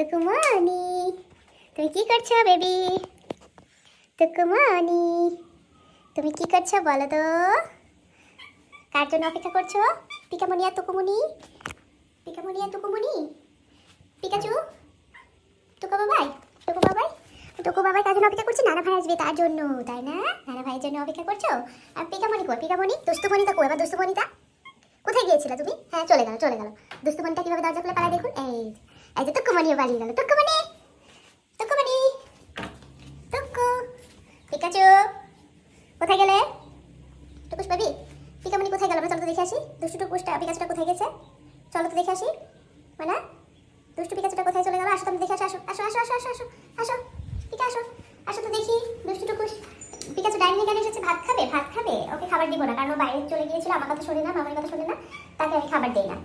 টুকুমনি, তুমি কি করছো বেবি? টুকুমনি, তুমি কি করছো বলো তো? কার জন্য অপেক্ষা করছো? পিকামনি আর টুকুমনি, পিকামনি আর টুকুমনি, পিকাচু, টুকু বাবাই, টুকু বাবাই, টুকু বাবাই কার জন্য অপেক্ষা করছে? নানা ভাই আসবে তার জন্য, তাই না? নানা ভাইয়ের জন্য অপেক্ষা করছো। আর পিকামনি কই? পিকামনি, দুষ্টুমনিটা কই? এবার দুষ্টুমনিটা কোথায় গিয়েছিলে তুমি? হ্যাঁ, চলে গেল চলে গেল। দুষ্টুমনিটা কিভাবে দরজা খুলে পালায় দেখুন। এই যে টুকুমনিও পালিয়ে গেল। টুকুমনি, টুকুমনি, টুকু, পিকাচু, কোথায় গেলে? টুকুস বেবি, পিকামনি কোথায় গেল? আমরা চলো তো দেখে আসি। দুষ্টু টুকুসটা, পিকাচুটা কোথায় গেছে? চলো তো দেখে আসি। মানে দুষ্টু পিকাচুটা কোথায় চলে গেল? আসো তুমি দেখে আসো। আসো আসো আসো আসো আসো আসো, পিকা আসো, আসো তো দেখি। দুষ্টু টুকুস পিকাচু ডাইনিং এখানে এসেছে ভাত খাবে, ভাত খাবে। ওকে খাবার দিব না, কারণ ও বাইরে চলে গিয়েছিল। আমার কথা শোনে না, মামার কথা শোনে না, তাকে আমি খাবার দেই না।